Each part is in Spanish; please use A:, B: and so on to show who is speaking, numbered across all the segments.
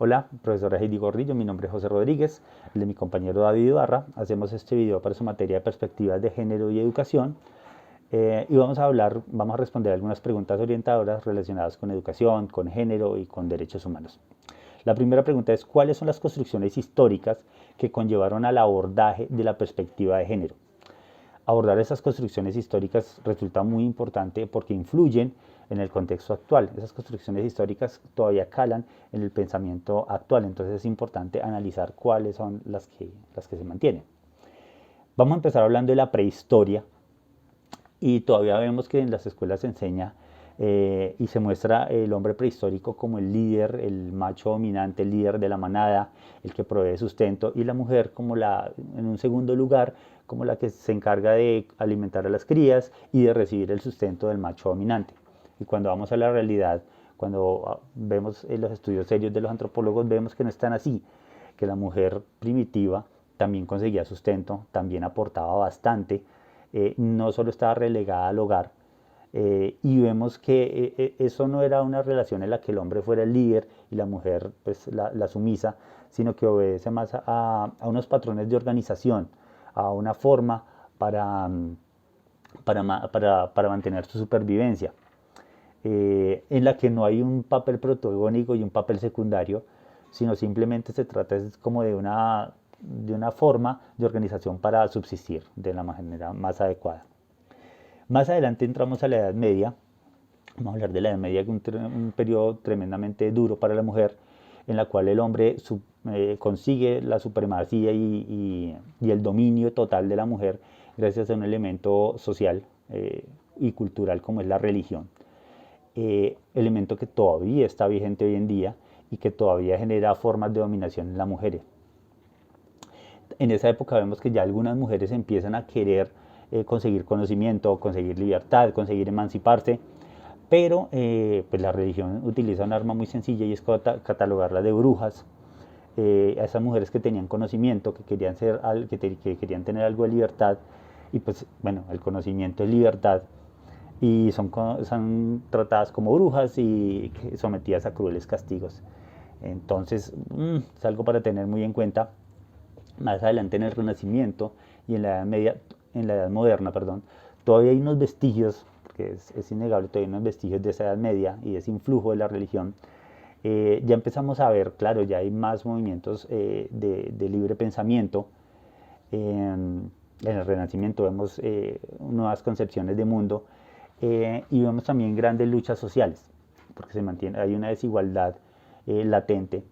A: Hola, profesora Heidi Gordillo, mi nombre es José Rodríguez, el de mi compañero David Ibarra. Hacemos este video para su materia de perspectivas de género y educación y vamos a responder algunas preguntas orientadoras relacionadas con educación, con género y con derechos humanos. La primera pregunta es, ¿cuáles son las construcciones históricas que conllevaron al abordaje de la perspectiva de género? Abordar esas construcciones históricas resulta muy importante porque influyen en el contexto actual. Esas construcciones históricas todavía calan en el pensamiento actual, entonces es importante analizar cuáles son las que se mantienen. Vamos a empezar hablando de la prehistoria y todavía vemos que en las escuelas se enseña y se muestra el hombre prehistórico como el líder, el macho dominante, el líder de la manada, el que provee sustento, y la mujer como en un segundo lugar, como la que se encarga de alimentar a las crías y de recibir el sustento del macho dominante. Y cuando vamos a la realidad, cuando vemos en los estudios serios de los antropólogos, vemos que no es tan así, que la mujer primitiva también conseguía sustento, también aportaba bastante, no solo estaba relegada al hogar, y vemos que eso no era una relación en la que el hombre fuera el líder y la mujer pues la sumisa, sino que obedece más a unos patrones de organización, a una forma para mantener su supervivencia, en la que no hay un papel protagónico y un papel secundario, sino simplemente se trata como de una forma de organización para subsistir de la manera más adecuada. Más adelante entramos a la Edad Media. Vamos a hablar de la Edad Media, que es un periodo tremendamente duro para la mujer, en la cual el hombre consigue la supremacía y el dominio total de la mujer gracias a un elemento social y cultural como es la religión. Elemento que todavía está vigente hoy en día y que todavía genera formas de dominación en las mujeres. En esa época vemos que ya algunas mujeres empiezan a querer conseguir conocimiento, conseguir libertad, conseguir emanciparse, pero pues la religión utiliza un arma muy sencilla y es catalogarlas de brujas. A esas mujeres que tenían conocimiento, que querían que querían tener algo de libertad, y pues bueno, el conocimiento es libertad, y son tratadas como brujas y sometidas a crueles castigos. Entonces, es algo para tener muy en cuenta. Más adelante en el Renacimiento y en la Edad Media, en la Edad Moderna, perdón, todavía hay unos vestigios, porque es innegable, todavía hay unos vestigios de esa Edad Media y de ese influjo de la religión. Ya empezamos a ver, claro, ya hay más movimientos de libre pensamiento. En el Renacimiento vemos nuevas concepciones de mundo y vemos también grandes luchas sociales, porque hay una desigualdad latente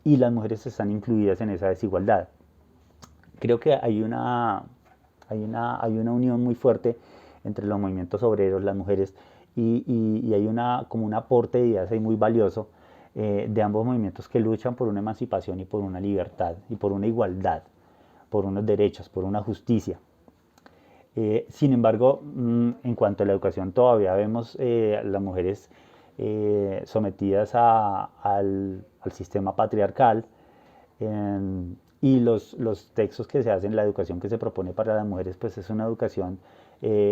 A: y las mujeres están incluidas en esa desigualdad. Creo que hay una unión muy fuerte entre los movimientos obreros, las mujeres, y hay como un aporte de ideas ahí muy valioso de ambos movimientos que luchan por una emancipación y por una libertad y por una igualdad, por unos derechos, por una justicia. Sin embargo, en cuanto a la educación, todavía vemos a las mujeres sometidas al sistema patriarcal, y los textos que se hacen, la educación que se propone para las mujeres, pues es una educación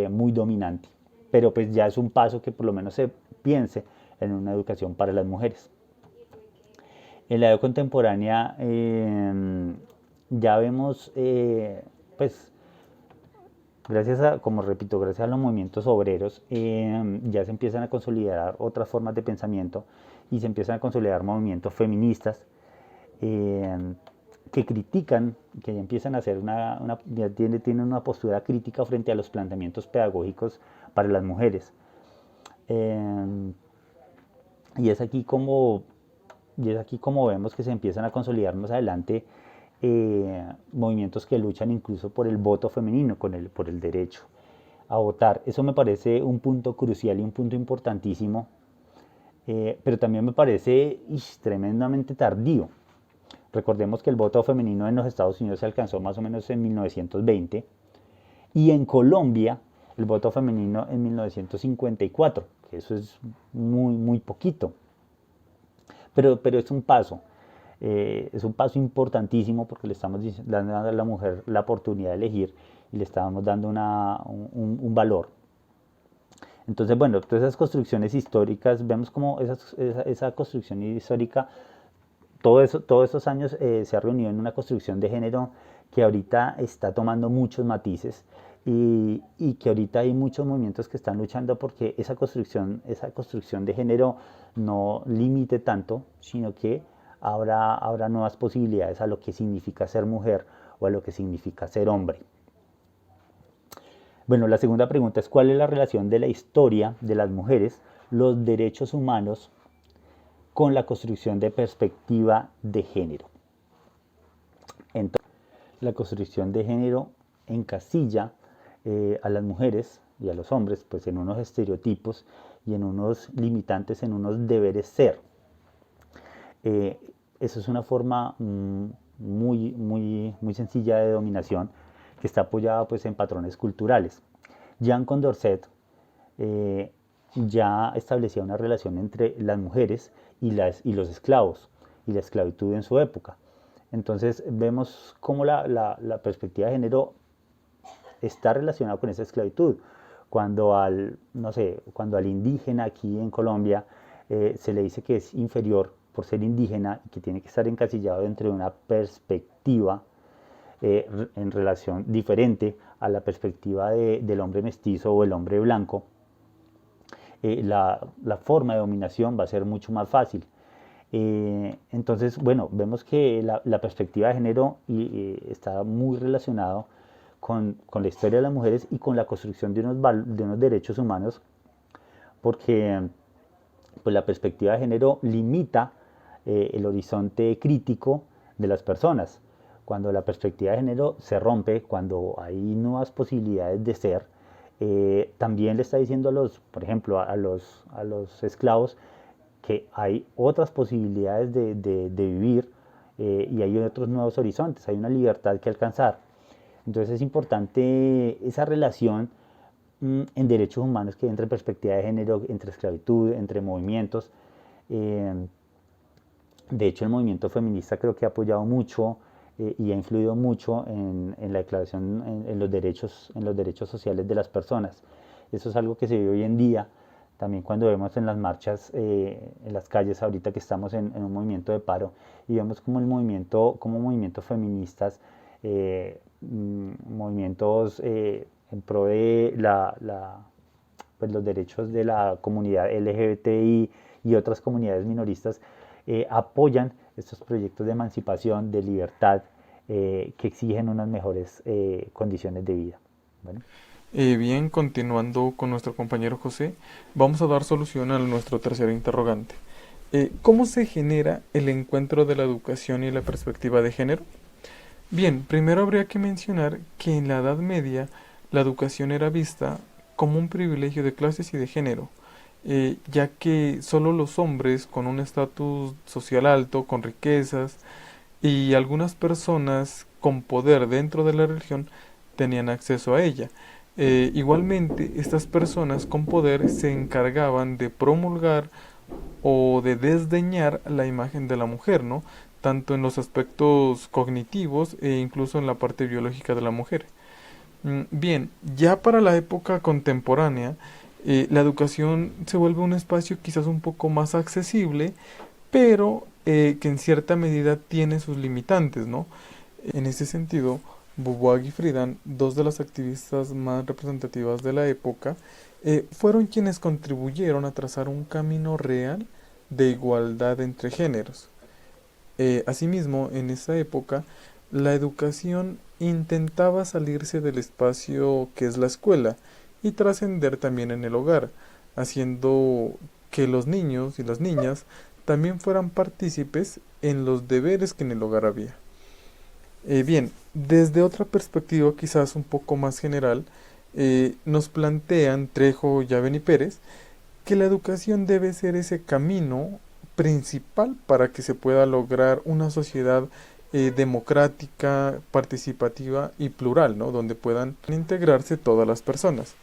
A: muy dominante. Pero pues ya es un paso que por lo menos se piense en una educación para las mujeres. En la edad contemporánea ya vemos, pues, como repito, gracias a los movimientos obreros, ya se empiezan a consolidar otras formas de pensamiento y se empiezan a consolidar movimientos feministas que critican, que ya empiezan a hacer ya tienen una postura crítica frente a los planteamientos pedagógicos para las mujeres. Y es aquí como vemos que se empiezan a consolidar más adelante movimientos que luchan incluso por el voto femenino, por el derecho a votar. Eso me parece un punto crucial y un punto importantísimo, pero también me parece tremendamente tardío. Recordemos que el voto femenino en los Estados Unidos se alcanzó más o menos en 1920 y en Colombia el voto femenino en 1954, que eso es muy, muy poquito. Pero es un paso importantísimo porque le estamos dando a la mujer la oportunidad de elegir y le estamos dando un valor. Entonces, bueno, todas esas construcciones históricas, vemos como esa construcción histórica todos estos años se ha reunido en una construcción de género que ahorita está tomando muchos matices y que ahorita hay muchos movimientos que están luchando porque esa construcción de género no limite tanto, sino que habrá nuevas posibilidades a lo que significa ser mujer o a lo que significa ser hombre. Bueno, la segunda pregunta es ¿cuál es la relación de la historia de las mujeres, los derechos humanos, con la construcción de perspectiva de género? Entonces, la construcción de género encasilla a las mujeres y a los hombres pues en unos estereotipos y en unos limitantes, en unos deberes ser. Eso es una forma muy sencilla de dominación que está apoyada pues en patrones culturales. Jean Condorcet ya establecía una relación entre las mujeres y los esclavos y la esclavitud en su época. Entonces vemos cómo la perspectiva de género está relacionada con esa esclavitud. Cuando no sé, cuando al indígena aquí en Colombia se le dice que es inferior por ser indígena y que tiene que estar encasillado dentro de una perspectiva en relación diferente a la perspectiva del hombre mestizo o el hombre blanco, la forma de dominación va a ser mucho más fácil. Entonces, bueno, vemos que la perspectiva de género está muy relacionado con la historia de las mujeres y con la construcción de unos derechos humanos, porque pues, la perspectiva de género limita el horizonte crítico de las personas. Cuando la perspectiva de género se rompe, cuando hay nuevas posibilidades de ser, también le está diciendo por ejemplo, a los esclavos que hay otras posibilidades de vivir y hay otros nuevos horizontes, hay una libertad que alcanzar. Entonces es importante esa relación en derechos humanos que hay entre perspectiva de género, entre esclavitud, entre movimientos. De hecho, el movimiento feminista creo que ha apoyado mucho y ha influido mucho en la declaración, en los derechos sociales de las personas. Eso es algo que se ve hoy en día, también cuando vemos en las marchas, en las calles, ahorita que estamos en un movimiento de paro, y vemos como movimientos feministas, movimientos en pro de pues los derechos de la comunidad LGBTI y otras comunidades minoristas, apoyan estos proyectos de emancipación, de libertad, que exigen unas mejores condiciones de vida. ¿Vale?
B: Bien, continuando con nuestro compañero José, vamos a dar solución a nuestro tercer interrogante. ¿Cómo se genera el encuentro de la educación y la perspectiva de género? Bien, primero habría que mencionar que en la Edad Media la educación era vista como un privilegio de clases y de género, ya que solo los hombres con un estatus social alto, con riquezas y algunas personas con poder dentro de la religión tenían acceso a ella. Igualmente, estas personas con poder se encargaban de promulgar o de desdeñar la imagen de la mujer, ¿no? Tanto en los aspectos cognitivos e incluso en la parte biológica de la mujer. Bien, ya para la época contemporánea, la educación se vuelve un espacio quizás un poco más accesible, pero que en cierta medida tiene sus limitantes, ¿no? En ese sentido, Beauvoir y Friedan, dos de las activistas más representativas de la época, fueron quienes contribuyeron a trazar un camino real de igualdad entre géneros. Asimismo, en esa época, la educación intentaba salirse del espacio que es la escuela y trascender también en el hogar, haciendo que los niños y las niñas también fueran partícipes en los deberes que en el hogar había. Bien, desde otra perspectiva quizás un poco más general, nos plantean Trejo, Yaven y Pérez que la educación debe ser ese camino principal para que se pueda lograr una sociedad democrática, participativa y plural, ¿no? Donde puedan integrarse todas las personas.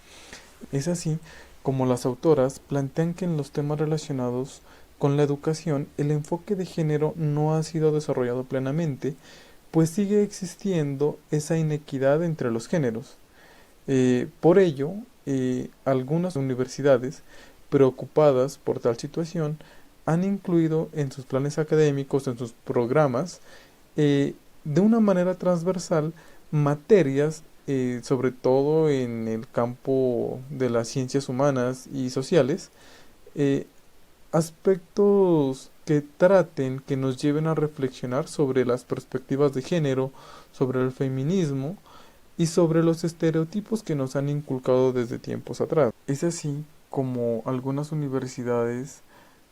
B: Es así como las autoras plantean que en los temas relacionados con la educación el enfoque de género no ha sido desarrollado plenamente, pues sigue existiendo esa inequidad entre los géneros. Por ello, algunas universidades, preocupadas por tal situación, han incluido en sus planes académicos, en sus programas, de una manera transversal, materias, sobre todo en el campo de las ciencias humanas y sociales, eh, aspectos que traten, que nos lleven a reflexionar sobre las perspectivas de género, sobre el feminismo y sobre los estereotipos que nos han inculcado desde tiempos atrás. Es así como algunas universidades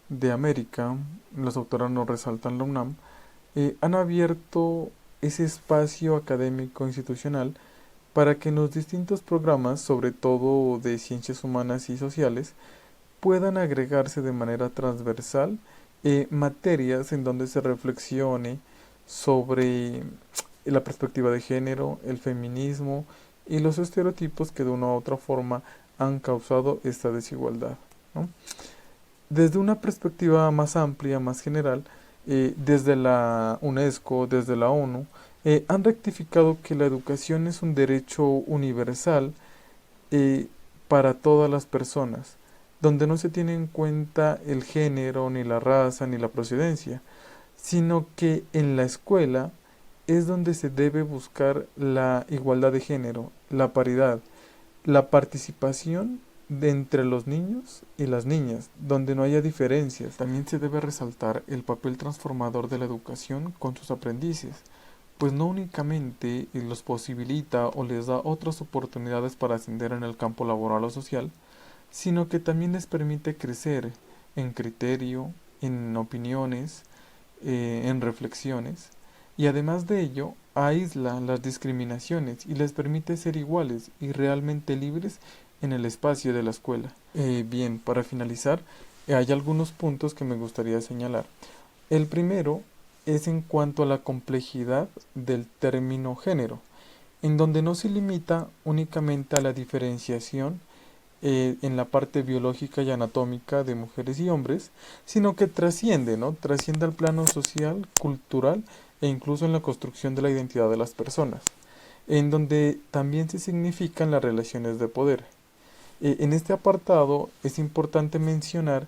B: de América, las autoras nos resaltan la UNAM, han abierto ese espacio académico institucional para que en los distintos programas, sobre todo de ciencias humanas y sociales, puedan agregarse de manera transversal materias en donde se reflexione sobre la perspectiva de género, el feminismo y los estereotipos que de una u otra forma han causado esta desigualdad, ¿no? Desde una perspectiva más amplia, más general, desde la UNESCO, desde la ONU, han rectificado que la educación es un derecho universal para todas las personas, donde no se tiene en cuenta el género, ni la raza, ni la procedencia, sino que en la escuela es donde se debe buscar la igualdad de género, la paridad, la participación de entre los niños y las niñas, donde no haya diferencias. También se debe resaltar el papel transformador de la educación con sus aprendices, pues no únicamente los posibilita o les da otras oportunidades para ascender en el campo laboral o social, sino que también les permite crecer en criterio, en opiniones, en reflexiones, y además de ello aísla las discriminaciones y les permite ser iguales y realmente libres en el espacio de la escuela. Bien, para finalizar, hay algunos puntos que me gustaría señalar. El primero es en cuanto a la complejidad del término género, en donde no se limita únicamente a la diferenciación en la parte biológica y anatómica de mujeres y hombres, sino que trasciende, ¿no? Trasciende al plano social, cultural e incluso en la construcción de la identidad de las personas, en donde también se significan las relaciones de poder. En este apartado es importante mencionar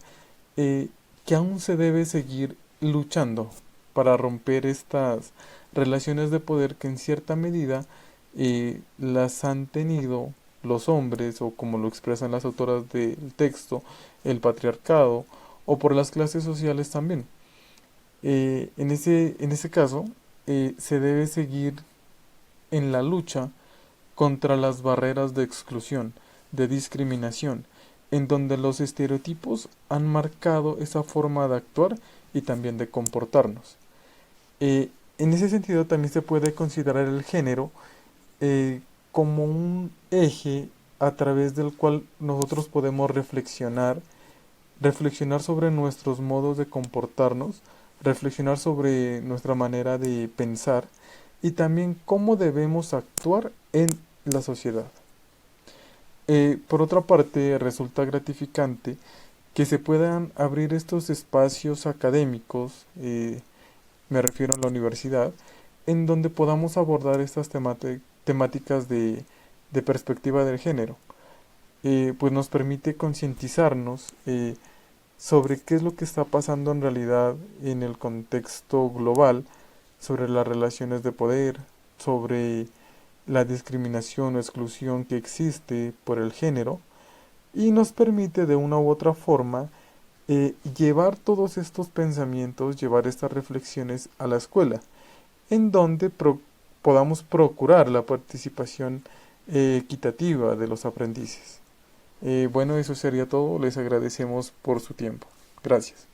B: que aún se debe seguir luchando para romper estas relaciones de poder que en cierta medida las han tenido los hombres, o como lo expresan las autoras del texto, el patriarcado, o por las clases sociales también. En ese caso, se debe seguir en la lucha contra las barreras de exclusión, de discriminación, en donde los estereotipos han marcado esa forma de actuar y también de comportarnos. En ese sentido también se puede considerar el género como un eje a través del cual nosotros podemos reflexionar sobre nuestros modos de comportarnos, reflexionar sobre nuestra manera de pensar y también cómo debemos actuar en la sociedad. Por otra parte, resulta gratificante que se puedan abrir estos espacios académicos, me refiero a la universidad, en donde podamos abordar estas temáticas de perspectiva del género. Pues nos permite concientizarnos sobre qué es lo que está pasando en realidad en el contexto global, sobre las relaciones de poder, sobre la discriminación o exclusión que existe por el género, y nos permite de una u otra forma llevar todos estos pensamientos, llevar estas reflexiones a la escuela, en donde podamos procurar la participación equitativa de los aprendices. Bueno, eso sería todo. Les agradecemos por su tiempo. Gracias.